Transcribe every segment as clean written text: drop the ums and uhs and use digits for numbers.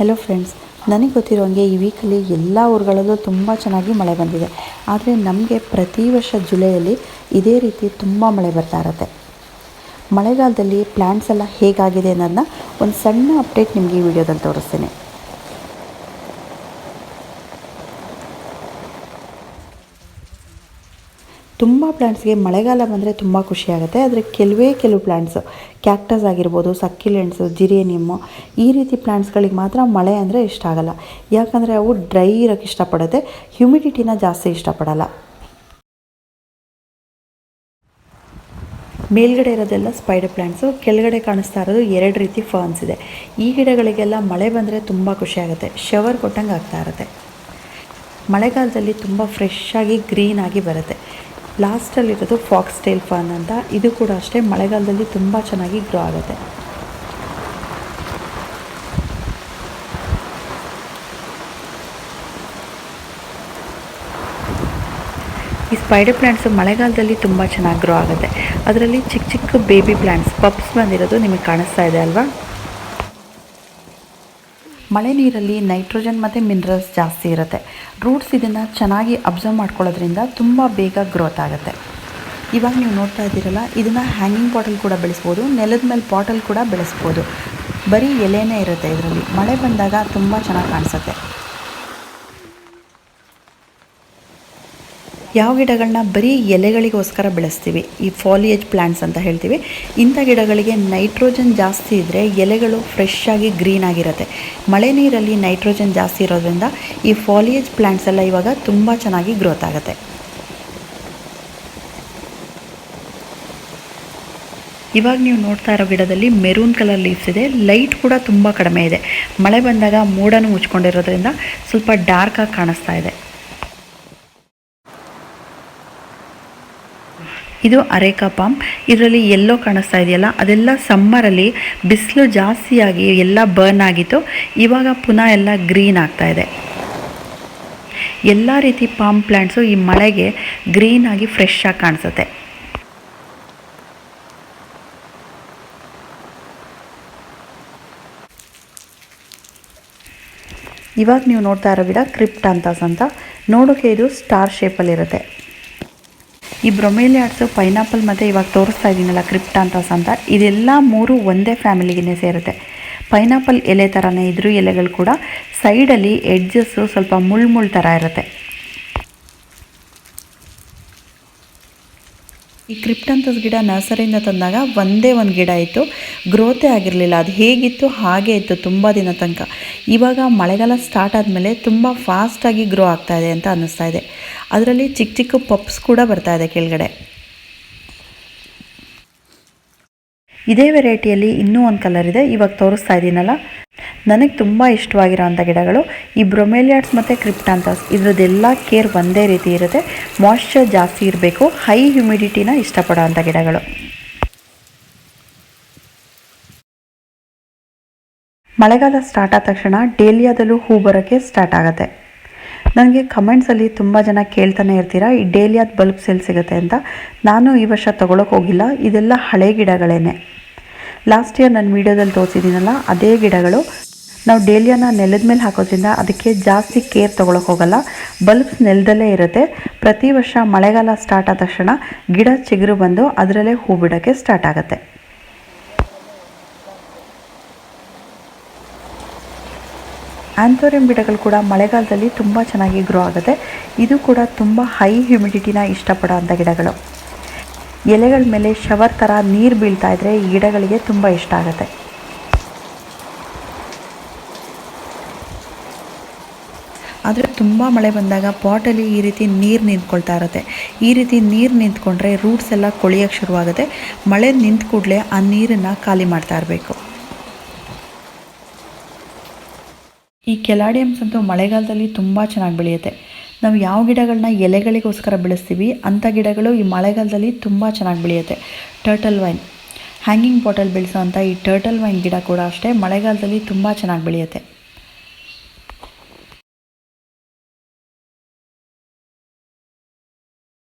Hello friends, ನನಗೆ ಗೊತ್ತಿರೋಂಗೆ ಈ ವೀಕಲ್ಲಿ ಎಲ್ಲ ಊರುಗಳಲ್ಲೂ ತುಂಬ ಚೆನ್ನಾಗಿ ಮಳೆ ಬಂದಿದೆ. ಆದರೆ ನಮಗೆ ಪ್ರತಿ ವರ್ಷ ಜುಲೈಯಲ್ಲಿ ಇದೇ ರೀತಿ ತುಂಬ ಮಳೆ ಬರ್ತಾ ಇರುತ್ತೆ. ಮಳೆಗಾಲದಲ್ಲಿ ಪ್ಲ್ಯಾಂಟ್ಸ್ ಎಲ್ಲ ಹೇಗಾಗಿದೆ ಅನ್ನೋದನ್ನ ಒಂದು ಸಣ್ಣ ಅಪ್ಡೇಟ್ ನಿಮಗೆ ಈ ವಿಡಿಯೋದಲ್ಲಿ ತೋರಿಸ್ತೀನಿ. ತುಂಬ ಪ್ಲ್ಯಾಂಟ್ಸ್ಗೆ ಮಳೆಗಾಲ ಬಂದರೆ ತುಂಬ ಖುಷಿಯಾಗುತ್ತೆ. ಆದರೆ ಕೆಲವು ಪ್ಲ್ಯಾಂಟ್ಸು ಕ್ಯಾಕ್ಟಸ್ ಆಗಿರ್ಬೋದು, ಸಕ್ಯುಲೆಂಟ್ಸು, ಜಿರೇನಿಯಮ್ಮು ಈ ರೀತಿ ಪ್ಲ್ಯಾಂಟ್ಸ್ಗಳಿಗೆ ಮಾತ್ರ ಮಳೆ ಅಂದರೆ ಇಷ್ಟ ಆಗಲ್ಲ. ಯಾಕಂದರೆ ಅವು ಡ್ರೈ ಇರೋಕ್ಕೆ ಇಷ್ಟಪಡುತ್ತೆ, ಹ್ಯುಮಿಡಿಟಿನ ಜಾಸ್ತಿ ಇಷ್ಟಪಡಲ್ಲ. ಮೇಲ್ಗಡೆ ಇರೋದೆಲ್ಲ ಸ್ಪೈಡರ್ ಪ್ಲ್ಯಾಂಟ್ಸು, ಕೆಳಗಡೆ ಕಾಣಿಸ್ತಾ ಇರೋದು 2 ರೀತಿ ಫರ್ನ್ಸ್ ಇದೆ. ಈ ಗಿಡಗಳಿಗೆಲ್ಲ ಮಳೆ ಬಂದರೆ ತುಂಬ ಖುಷಿಯಾಗುತ್ತೆ, ಶವರ್ ಕೊಟ್ಟಂಗೆ ಆಗ್ತಾ ಇರುತ್ತೆ. ಮಳೆಗಾಲದಲ್ಲಿ ತುಂಬ ಫ್ರೆಶ್ ಆಗಿ ಗ್ರೀನ್ ಆಗಿ ಬರುತ್ತೆ. ಲಾಸ್ಟಲ್ಲಿರೋದು ಫಾಕ್ಸ್ ಟೇಲ್ ಫರ್ನ್ ಅಂತ, ಇದು ಕೂಡ ಅಷ್ಟೇ ಮಳೆಗಾಲದಲ್ಲಿ ತುಂಬ ಚೆನ್ನಾಗಿ ಗ್ರೋ ಆಗುತ್ತೆ. ಈ ಸ್ಪೈಡರ್ ಪ್ಲ್ಯಾಂಟ್ಸು ಮಳೆಗಾಲದಲ್ಲಿ ತುಂಬ ಚೆನ್ನಾಗಿ ಗ್ರೋ ಆಗುತ್ತೆ. ಅದರಲ್ಲಿ ಚಿಕ್ಕ ಚಿಕ್ಕ ಬೇಬಿ ಪ್ಲ್ಯಾಂಟ್ಸ್ ಪಪ್ಸ್ ಬಂದಿರೋದು ನಿಮಗೆ ಕಾಣಿಸ್ತಾ ಇದೆ ಅಲ್ವಾ. ಮಳೆ ನೀರಲ್ಲಿ ನೈಟ್ರೋಜನ್ ಮತ್ತು ಮಿನರಲ್ಸ್ ಜಾಸ್ತಿ ಇರುತ್ತೆ. ರೂಟ್ಸ್ ಇದನ್ನು ಚೆನ್ನಾಗಿ ಅಬ್ಸರ್ವ್ ಮಾಡ್ಕೊಳ್ಳೋದ್ರಿಂದ ತುಂಬ ಬೇಗ ಗ್ರೋತ್ ಆಗುತ್ತೆ. ಇವಾಗ ನೀವು ನೋಡ್ತಾ ಇದ್ದೀರಲ್ಲ, ಇದನ್ನು ಹ್ಯಾಂಗಿಂಗ್ ಪಾಟಲ್ಲಿ ಕೂಡ ಬೆಳೆಸ್ಬೋದು, ನೆಲದ ಮೇಲೆ ಪಾಟಲ್ಲಿ ಕೂಡ ಬೆಳೆಸ್ಬೋದು. ಬರೀ ಎಲೆನೇ ಇರುತ್ತೆ ಇದರಲ್ಲಿ. ಮಳೆ ಬಂದಾಗ ತುಂಬ ಚೆನ್ನಾಗಿ ಕಾಣಿಸುತ್ತೆ. ಯಾವ ಗಿಡಗಳನ್ನ ಬರೀ ಎಲೆಗಳಿಗೋಸ್ಕರ ಬೆಳೆಸ್ತೀವಿ, ಈ ಫಾಲಿಯೇಜ್ ಪ್ಲ್ಯಾಂಟ್ಸ್ ಅಂತ ಹೇಳ್ತೀವಿ, ಇಂಥ ಗಿಡಗಳಿಗೆ ನೈಟ್ರೋಜನ್ ಜಾಸ್ತಿ ಇದ್ದರೆ ಎಲೆಗಳು ಫ್ರೆಶ್ ಆಗಿ ಗ್ರೀನ್ ಆಗಿರುತ್ತೆ. ಮಳೆ ನೀರಲ್ಲಿ ನೈಟ್ರೋಜನ್ ಜಾಸ್ತಿ ಇರೋದ್ರಿಂದ ಈ ಫಾಲಿಯೇಜ್ ಪ್ಲ್ಯಾಂಟ್ಸ್ ಎಲ್ಲ ಇವಾಗ ತುಂಬ ಚೆನ್ನಾಗಿ ಗ್ರೋತ್ ಆಗುತ್ತೆ. ಇವಾಗ ನೀವು ನೋಡ್ತಾ ಇರೋ ಗಿಡದಲ್ಲಿ ಮೆರೂನ್ ಕಲರ್ ಲೀವ್ಸ್ ಇದೆ. ಲೈಟ್ ಕೂಡ ತುಂಬ ಕಡಿಮೆ ಇದೆ. ಮಳೆ ಬಂದಾಗ ಮೋಡನು ಮುಚ್ಕೊಂಡಿರೋದ್ರಿಂದ ಸ್ವಲ್ಪ ಡಾರ್ಕ್ ಆಗಿ ಕಾಣಿಸ್ತಾ ಇದೆ. ಇದು ಅರೇಕಾ ಪಾಮ್. ಇದರಲ್ಲಿ ಎಲ್ಲೋ ಕಾಣಿಸ್ತಾ ಇದೆಯಲ್ಲ, ಅದೆಲ್ಲ ಸಮ್ಮರಲ್ಲಿ ಬಿಸಿಲು ಜಾಸ್ತಿಯಾಗಿ ಎಲ್ಲ ಬರ್ನ್ ಆಗಿತ್ತು. ಇವಾಗ ಪುನಃ ಎಲ್ಲ ಗ್ರೀನ್ ಆಗ್ತಾ ಇದೆ. ಎಲ್ಲ ರೀತಿ ಪಾಮ್ ಪ್ಲ್ಯಾಂಟ್ಸು ಈ ಮಳೆಗೆ ಗ್ರೀನ್ ಆಗಿ ಫ್ರೆಶ್ ಆಗಿ ಕಾಣಿಸುತ್ತೆ. ಇವಾಗ ನೀವು ನೋಡ್ತಾ ಇರೋ ಗಿಡ ಕ್ರಿಪ್ಟಾಂಥಸ್ ಅಂತ. ನೋಡೋಕ್ಕೆ ಇದು ಸ್ಟಾರ್ ಶೇಪಲ್ಲಿರುತ್ತೆ. ಈ ಬ್ರೊಮೇಲಿಯಾಡ್ಸು, ಪೈನಾಪಲ್ ಮತ್ತು ಇವಾಗ ತೋರಿಸ್ತಾ ಇದ್ದೀನಲ್ಲ ಕ್ರಿಪ್ಟಾಂಥಸ್ ಅಂತ, ಇದೆಲ್ಲ 3 ಒಂದೇ ಫ್ಯಾಮಿಲಿಗೆ ಸೇರುತ್ತೆ. ಪೈನಾಪಲ್ ಎಲೆ ಥರನೇ ಇದ್ರ ಎಲೆಗಳು ಕೂಡ ಸೈಡಲ್ಲಿ ಎಡ್ಜಸ್ಸು ಸ್ವಲ್ಪ ಮುಳ್ಳು ಥರ ಇರುತ್ತೆ. ಈ ಕ್ರಿಪ್ಟಾಂಥಸ್ ಗಿಡ ನರ್ಸರಿಯಿಂದ ತಂದಾಗ ಒಂದೇ ಒಂದು ಗಿಡ ಇತ್ತು, ಗ್ರೋತೇ ಆಗಿರಲಿಲ್ಲ. ಅದು ಹೇಗಿತ್ತು ಹಾಗೇ ಇತ್ತು ತುಂಬ ದಿನ ತನಕ. ಇವಾಗ ಮಳೆಗಾಲ ಸ್ಟಾರ್ಟ್ ಆದಮೇಲೆ ತುಂಬ ಫಾಸ್ಟಾಗಿ ಗ್ರೋ ಆಗ್ತಾ ಇದೆ ಅಂತ ಅನ್ನಿಸ್ತಾ ಇದೆ. ಅದರಲ್ಲಿ ಚಿಕ್ಕ ಚಿಕ್ಕ ಪಪ್ಸ್ ಕೂಡ ಬರ್ತಾ ಇದೆ ಕೆಳಗಡೆ. ಇದೇ ವೆರೈಟಿಯಲ್ಲಿ ಇನ್ನೂ ಒಂದು ಕಲರ್ ಇದೆ, ಇವಾಗ ತೋರಿಸ್ತಾ ಇದ್ದೀನಲ್ಲ. ನನಗೆ ತುಂಬ ಇಷ್ಟವಾಗಿರೋ ಅಂಥ ಗಿಡಗಳು ಈ ಬ್ರೊಮೇಲಿಯಾಡ್ಸ್ ಮತ್ತು ಕ್ರಿಪ್ಟಾಂಥಸ್. ಇದರದ್ದೆಲ್ಲ ಕೇರ್ ಒಂದೇ ರೀತಿ ಇರುತ್ತೆ. ಮಾಯ್ಶ್ಚರ್ ಜಾಸ್ತಿ ಇರಬೇಕು, ಹೈ ಹ್ಯುಮಿಡಿಟಿನ ಇಷ್ಟಪಡೋ ಅಂಥ ಗಿಡಗಳು. ಮಳೆಗಾಲ ಸ್ಟಾರ್ಟ್ ಆದ ತಕ್ಷಣ ಡೇಲಿಯಾದಲ್ಲೂ ಹೂ ಬರೋಕ್ಕೆ ಸ್ಟಾರ್ಟ್ ಆಗುತ್ತೆ. ನನಗೆ ಕಮೆಂಟ್ಸಲ್ಲಿ ತುಂಬ ಜನ ಕೇಳ್ತಾನೆ ಇರ್ತೀರಾ, ಈ ಡೇಲಿಯಾದ ಬಲ್ಬ್ಸ್ ಎಲ್ಲಿ ಸಿಗುತ್ತೆ ಅಂತ. ನಾನು ಈ ವರ್ಷ ತೊಗೊಳಕ್ಕೆ ಹೋಗಿಲ್ಲ, ಇದೆಲ್ಲ ಹಳೆ ಗಿಡಗಳೇನೆ. ಲಾಸ್ಟ್ ಇಯರ್ ನನ್ನ ವೀಡಿಯೋದಲ್ಲಿ ತೋರಿಸಿದ್ದೀನಲ್ಲ, ಅದೇ ಗಿಡಗಳು. ನಾವು ಡೇಲಿಯಾನ ನೆಲದ ಮೇಲೆ ಹಾಕೋದ್ರಿಂದ ಅದಕ್ಕೆ ಜಾಸ್ತಿ ಕೇರ್ ತೊಗೊಳಕ್ಕೆ ಹೋಗಲ್ಲ. ಬಲ್ಬ್ಸ್ ನೆಲದಲ್ಲೇ ಇರುತ್ತೆ. ಪ್ರತಿ ವರ್ಷ ಮಳೆಗಾಲ ಸ್ಟಾರ್ಟ್ ಆದ ತಕ್ಷಣ ಗಿಡ ಚಿಗುರು ಬಂದು ಅದರಲ್ಲೇ ಹೂ ಬಿಡೋಕ್ಕೆ ಸ್ಟಾರ್ಟ್ ಆಗುತ್ತೆ. ಆ್ಯಂಥೋರಿಯಂ ಗಿಡಗಳು ಕೂಡ ಮಳೆಗಾಲದಲ್ಲಿ ತುಂಬ ಚೆನ್ನಾಗಿ ಗ್ರೋ ಆಗುತ್ತೆ. ಇದು ಕೂಡ ತುಂಬ ಹೈ ಹ್ಯುಮಿಡಿಟಿನ ಇಷ್ಟಪಡೋ ಅಂಥ ಗಿಡಗಳು. ಎಲೆಗಳ ಮೇಲೆ ಶವರ್ ಥರ ನೀರು ಬೀಳ್ತಾ ಇದ್ದರೆ ಈ ಗಿಡಗಳಿಗೆ ತುಂಬ ಇಷ್ಟ ಆಗುತ್ತೆ. ಆದರೆ ತುಂಬ ಮಳೆ ಬಂದಾಗ ಪಾಟಲ್ಲಿ ಈ ರೀತಿ ನೀರು ನಿಂತ್ಕೊಳ್ತಾ ಇರುತ್ತೆ. ಈ ರೀತಿ ನೀರು ನಿಂತ್ಕೊಂಡ್ರೆ ರೂಟ್ಸ್ ಎಲ್ಲ ಕೊಳೆಯೋಕ್ಕೆ ಶುರುವಾಗುತ್ತೆ. ಮಳೆ ನಿಂತ ಕೂಡಲೇ ಆ ನೀರನ್ನು ಖಾಲಿ ಮಾಡ್ತಾ ಇರಬೇಕು. ಈ ಕೆಲಾಡಿಯಮ್ಸ್ ಅಂತೂ ಮಳೆಗಾಲದಲ್ಲಿ ತುಂಬ ಚೆನ್ನಾಗಿ ಬೆಳೆಯುತ್ತೆ. ನಾವು ಯಾವ ಗಿಡಗಳನ್ನ ಎಲೆಗಳಿಗೋಸ್ಕರ ಬೆಳೆಸ್ತೀವಿ ಅಂಥ ಗಿಡಗಳು ಈ ಮಳೆಗಾಲದಲ್ಲಿ ತುಂಬ ಚೆನ್ನಾಗಿ ಬೆಳೆಯುತ್ತೆ. ಟರ್ಟಲ್ ವೈನ್, ಹ್ಯಾಂಗಿಂಗ್ ಪಾಟಲ್ಲಿ ಬೆಳೆಸೋ ಅಂಥ ಈ ಟರ್ಟಲ್ ವೈನ್ ಗಿಡ ಕೂಡ ಅಷ್ಟೇ ಮಳೆಗಾಲದಲ್ಲಿ ತುಂಬ ಚೆನ್ನಾಗಿ ಬೆಳೆಯುತ್ತೆ.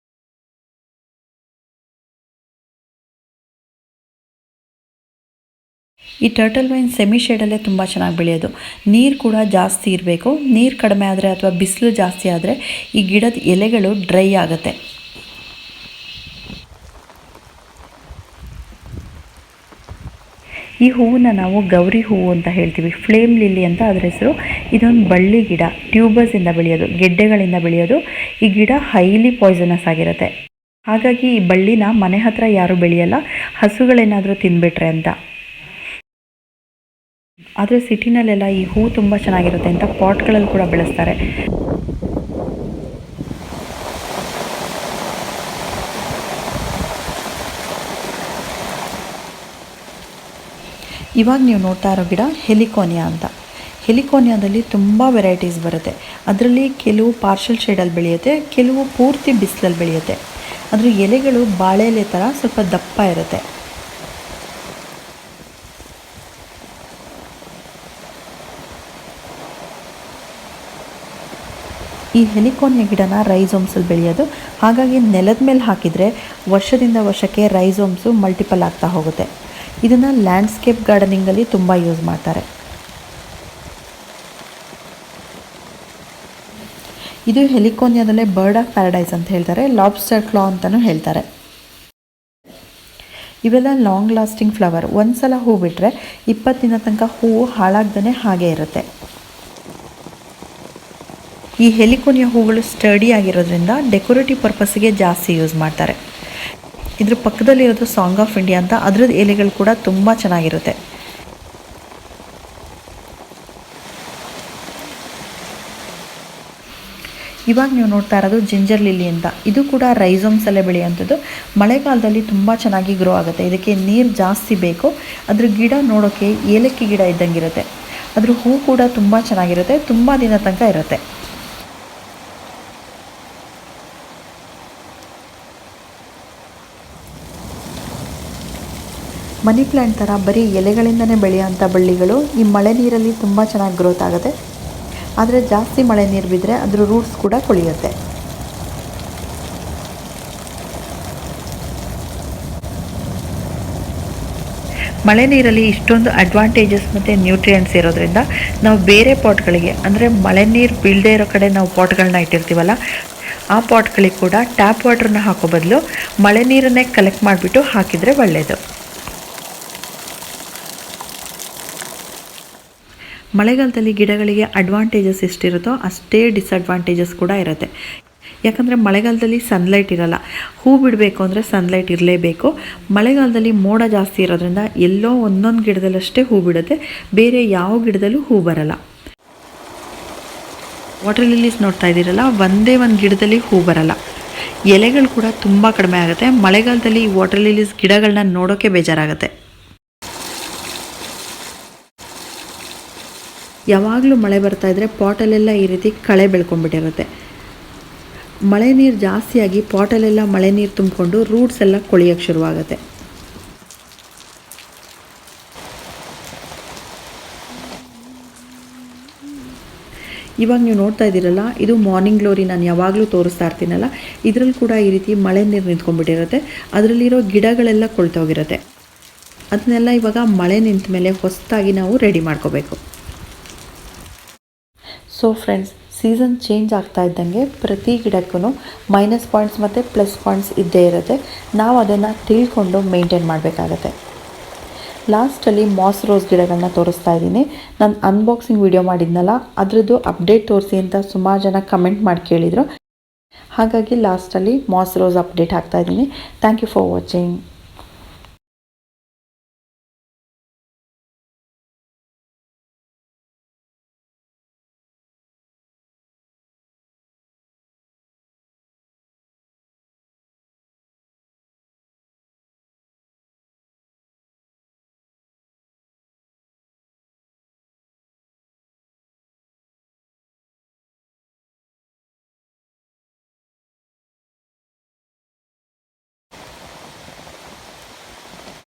ಈ ಟರ್ಟಲ್ ವೈನ್ ಸೆಮಿ ಶೇಡಲ್ಲೇ ತುಂಬ ಚೆನ್ನಾಗಿ ಬೆಳೆಯೋದು. ನೀರು ಕೂಡ ಜಾಸ್ತಿ ಇರಬೇಕು. ನೀರು ಕಡಿಮೆ ಆದರೆ ಅಥವಾ ಬಿಸಿಲು ಜಾಸ್ತಿ ಆದರೆ ಈ ಗಿಡದ ಎಲೆಗಳು ಡ್ರೈ ಆಗುತ್ತೆ. ಈ ಹೂವನ್ನ ನಾವು ಗೌರಿ ಹೂವು ಅಂತ ಹೇಳ್ತೀವಿ. ಫ್ಲೇಮ್ ಲಿಲ್ಲಿ ಅಂತ ಅದರ ಹೆಸರು. ಇದೊಂದು ಬಳ್ಳಿ ಗಿಡ, ಟ್ಯೂಬರ್ಸಿಂದ ಬೆಳೆಯೋದು, ಗೆಡ್ಡೆಗಳಿಂದ ಬೆಳೆಯೋದು. ಈ ಗಿಡ ಹೈಲಿ ಪಾಯ್ಸನಸ್ ಆಗಿರುತ್ತೆ. ಹಾಗಾಗಿ ಈ ಬಳ್ಳಿನ ಮನೆ ಹತ್ರ ಯಾರೂ ಬೆಳೆಯಲ್ಲ, ಹಸುಗಳೇನಾದರೂ ತಿಂದ್ಬಿಟ್ರೆ ಅಂತ. ಆದರೆ ಸಿಟಿನಲ್ಲೆಲ್ಲ ಈ ಹೂ ತುಂಬ ಚೆನ್ನಾಗಿರುತ್ತೆ ಅಂತ ಪಾಟ್ಗಳಲ್ಲಿ ಕೂಡ ಬೆಳೆಸ್ತಾರೆ. ಇವಾಗ ನೀವು ನೋಡ್ತಾ ಇರೋ ಗಿಡ ಹೆಲಿಕೋನಿಯಾ ಅಂತ. ಹೆಲಿಕೋನಿಯಾದಲ್ಲಿ ತುಂಬ ವೆರೈಟೀಸ್ ಬರುತ್ತೆ. ಅದರಲ್ಲಿ ಕೆಲವು ಪಾರ್ಷಲ್ ಶೇಡಲ್ಲಿ ಬೆಳೆಯುತ್ತೆ, ಕೆಲವು ಪೂರ್ತಿ ಬಿಸಿಲಲ್ಲಿ ಬೆಳೆಯುತ್ತೆ. ಅದ್ರ ಎಲೆಗಳು ಬಾಳೆ ಎಲೆ ಥರ ಸ್ವಲ್ಪ ದಪ್ಪ ಇರುತ್ತೆ. ಈ ಹೆಲಿಕೋನಿಯಾ ಗಿಡನ ರೈಸೋಮ್ಸಲ್ಲಿ ಬೆಳೆಯೋದು. ಹಾಗಾಗಿ ನೆಲದ ಮೇಲೆ ಹಾಕಿದರೆ ವರ್ಷದಿಂದ ವರ್ಷಕ್ಕೆ ರೈಸೋಮ್ಸು ಮಲ್ಟಿಪಲ್ ಆಗ್ತಾ ಹೋಗುತ್ತೆ. ಇದನ್ನು ಲ್ಯಾಂಡ್ಸ್ಕೇಪ್ ಗಾರ್ಡನಿಂಗಲ್ಲಿ ತುಂಬ ಯೂಸ್ ಮಾಡ್ತಾರೆ. ಇದು ಹೆಲಿಕೋನಿಯಾದಲ್ಲೇ ಬರ್ಡ್ ಆಫ್ ಪ್ಯಾರಡೈಸ್ ಅಂತ ಹೇಳ್ತಾರೆ, ಲಾಬ್ಸ್ಟರ್ ಕ್ಲಾ ಅಂತಲೂ ಹೇಳ್ತಾರೆ. ಇವೆಲ್ಲ ಲಾಂಗ್ ಲಾಸ್ಟಿಂಗ್ ಫ್ಲವರ್. ಒಂದು ಸಲ ಹೂ ಬಿಟ್ಟರೆ 20 ದಿನ ತನಕ ಹೂವು ಹಾಳಾಗ್ದೇ ಹಾಗೇ ಇರುತ್ತೆ. ಈ ಹೆಲಿಕೋನಿಯಾ ಹೂಗಳು ಸ್ಟಡಿ ಆಗಿರೋದ್ರಿಂದ ಡೆಕೋರೇಟಿವ್ ಪರ್ಪಸ್ಗೆ ಜಾಸ್ತಿ ಯೂಸ್ ಮಾಡ್ತಾರೆ. ಇದ್ರ ಪಕ್ಕದಲ್ಲಿರೋದು ಸಾಂಗ್ ಆಫ್ ಇಂಡಿಯಾ ಅಂತ, ಅದರದ್ದು ಎಲೆಗಳು ಕೂಡ ತುಂಬ ಚೆನ್ನಾಗಿರುತ್ತೆ. ಇವಾಗ ನೀವು ನೋಡ್ತಾ ಇರೋದು ಜಿಂಜರ್ ಲಿಲ್ಲಿ ಅಂತ. ಇದು ಕೂಡ ರೈಸೋಮ್ಸಲ್ಲೇ ಬೆಳೆಯುವಂಥದ್ದು. ಮಳೆಗಾಲದಲ್ಲಿ ತುಂಬ ಚೆನ್ನಾಗಿ ಗ್ರೋ ಆಗುತ್ತೆ. ಇದಕ್ಕೆ ನೀರು ಜಾಸ್ತಿ ಬೇಕು. ಅದ್ರ ಗಿಡ ನೋಡೋಕ್ಕೆ ಏಲಕ್ಕಿ ಗಿಡ ಇದ್ದಂಗಿರುತ್ತೆ. ಅದ್ರ ಹೂ ಕೂಡ ತುಂಬ ಚೆನ್ನಾಗಿರುತ್ತೆ, ತುಂಬ ದಿನ ತನಕ ಇರುತ್ತೆ. ಮನಿ ಪ್ಲ್ಯಾಂಟ್ ಥರ ಬರೀ ಎಲೆಗಳಿಂದನೇ ಬೆಳೆಯೋಂಥ ಬಳ್ಳಿಗಳು ಈ ಮಳೆ ನೀರಲ್ಲಿ ತುಂಬ ಚೆನ್ನಾಗಿ ಗ್ರೋತ್ ಆಗುತ್ತೆ. ಆದರೆ ಜಾಸ್ತಿ ಮಳೆ ನೀರು ಬಿದ್ದರೆ ಅದ್ರ ರೂಟ್ಸ್ ಕೂಡ ಕೊಳೆಯುತ್ತೆ. ಮಳೆ ನೀರಲ್ಲಿ ಇಷ್ಟೊಂದು ಅಡ್ವಾಂಟೇಜಸ್ ಮತ್ತು ನ್ಯೂಟ್ರಿಯೆಂಟ್ಸ್ ಇರೋದ್ರಿಂದ ನಾವು ಬೇರೆ ಪಾಟ್ಗಳಿಗೆ, ಅಂದರೆ ಮಳೆ ನೀರು ಬೀಳದೇ ಇರೋ ಕಡೆ ನಾವು ಪಾಟ್ಗಳನ್ನ ಇಟ್ಟಿರ್ತೀವಲ್ಲ, ಆ ಪಾಟ್ಗಳಿಗೆ ಕೂಡ ಟ್ಯಾಪ್ ವಾಟ್ರನ್ನ ಹಾಕೋ ಬದಲು ಮಳೆ ನೀರನ್ನೇ ಕಲೆಕ್ಟ್ ಮಾಡಿಬಿಟ್ಟು ಹಾಕಿದರೆ ಒಳ್ಳೆಯದು. ಮಳೆಗಾಲದಲ್ಲಿ ಗಿಡಗಳಿಗೆ ಅಡ್ವಾಂಟೇಜಸ್ ಎಷ್ಟಿರುತ್ತೋ ಅಷ್ಟೇ ಡಿಸ್ಅಡ್ವಾಂಟೇಜಸ್ ಕೂಡ ಇರುತ್ತೆ. ಯಾಕಂದರೆ ಮಳೆಗಾಲದಲ್ಲಿ ಸನ್ಲೈಟ್ ಇರಲ್ಲ. ಹೂ ಬಿಡಬೇಕು ಅಂದರೆ ಸನ್ಲೈಟ್ ಇರಲೇಬೇಕು. ಮಳೆಗಾಲದಲ್ಲಿ ಮೋಡ ಜಾಸ್ತಿ ಇರೋದ್ರಿಂದ ಎಲ್ಲೋ ಒಂದೊಂದು ಗಿಡದಲ್ಲಷ್ಟೇ ಹೂ ಬಿಡುತ್ತೆ, ಬೇರೆ ಯಾವ ಗಿಡದಲ್ಲೂ ಹೂ ಬರಲ್ಲ. ವಾಟರ್ ಲಿಲೀಸ್ ನೋಡ್ತಾ ಇದ್ದೀರಲ್ಲ, ಒಂದೇ ಒಂದು ಗಿಡದಲ್ಲಿ ಹೂ ಬರಲ್ಲ. ಎಲೆಗಳು ಕೂಡ ತುಂಬ ಕಡಿಮೆ ಆಗುತ್ತೆ. ಮಳೆಗಾಲದಲ್ಲಿ ವಾಟರ್ ಲಿಲೀಸ್ ಗಿಡಗಳನ್ನ ನೋಡೋಕ್ಕೆ ಬೇಜಾರಾಗುತ್ತೆ. ಯಾವಾಗಲೂ ಮಳೆ ಬರ್ತಾ ಇದ್ದರೆ ಪಾಟಲ್ಲೆಲ್ಲ ಈ ರೀತಿ ಕಳೆ ಬೆಳ್ಕೊಂಡ್ಬಿಟ್ಟಿರುತ್ತೆ. ಮಳೆ ನೀರು ಜಾಸ್ತಿಯಾಗಿ ಪಾಟಲ್ಲೆಲ್ಲ ಮಳೆ ನೀರು ತುಂಬಿಕೊಂಡು ರೂಟ್ಸ್ ಎಲ್ಲ ಕೊಳೆಯೋಕ್ಕೆ ಶುರುವಾಗುತ್ತೆ. ಇವಾಗ ನೀವು ನೋಡ್ತಾ ಇದ್ದೀರಲ್ಲ, ಇದು ಮಾರ್ನಿಂಗ್ ಗ್ಲೋರಿ ನಾನು ಯಾವಾಗಲೂ ತೋರಿಸ್ತಾ ಇರ್ತೀನಲ್ಲ, ಇದರಲ್ಲಿ ಕೂಡ ಈ ರೀತಿ ಮಳೆ ನೀರು ನಿಂತ್ಕೊಂಡ್ಬಿಟ್ಟಿರುತ್ತೆ. ಅದರಲ್ಲಿರೋ ಗಿಡಗಳೆಲ್ಲ ಕೊಳ್ತೋಗಿರುತ್ತೆ. ಅದನ್ನೆಲ್ಲ ಇವಾಗ ಮಳೆ ನಿಂತ ಮೇಲೆ ಹೊಸದಾಗಿ ನಾವು ರೆಡಿ ಮಾಡ್ಕೋಬೇಕು. ಸೊ ಫ್ರೆಂಡ್ಸ್, ಸೀಸನ್ ಚೇಂಜ್ ಆಗ್ತಾ ಇದ್ದಂಗೆ ಪ್ರತಿ ಗಿಡಕ್ಕೂ ಮೈನಸ್ ಪಾಯಿಂಟ್ಸ್ ಮತ್ತು ಪ್ಲಸ್ ಪಾಯಿಂಟ್ಸ್ ಇದ್ದೇ ಇರುತ್ತೆ. ನಾವು ಅದನ್ನು ತಿಳ್ಕೊಂಡು ಮೇಂಟೈನ್ ಮಾಡಬೇಕಾಗತ್ತೆ. ಲಾಸ್ಟಲ್ಲಿ ಮಾಸ್ ರೋಸ್ ಗಿಡಗಳನ್ನ ತೋರಿಸ್ತಾ ಇದ್ದೀನಿ. ನಾನು ಅನ್ಬಾಕ್ಸಿಂಗ್ ವಿಡಿಯೋ ಮಾಡಿದ್ನಲ್ಲ, ಅದರದ್ದು ಅಪ್ಡೇಟ್ ತೋರಿಸಿ ಅಂತ ಸುಮಾರು ಜನ ಕಮೆಂಟ್ ಮಾಡಿ ಕೇಳಿದರು. ಹಾಗಾಗಿ ಲಾಸ್ಟಲ್ಲಿ ಮಾಸ್ ರೋಸ್ ಅಪ್ಡೇಟ್ ಹಾಕ್ತಾ ಇದ್ದೀನಿ. Thank you for watching.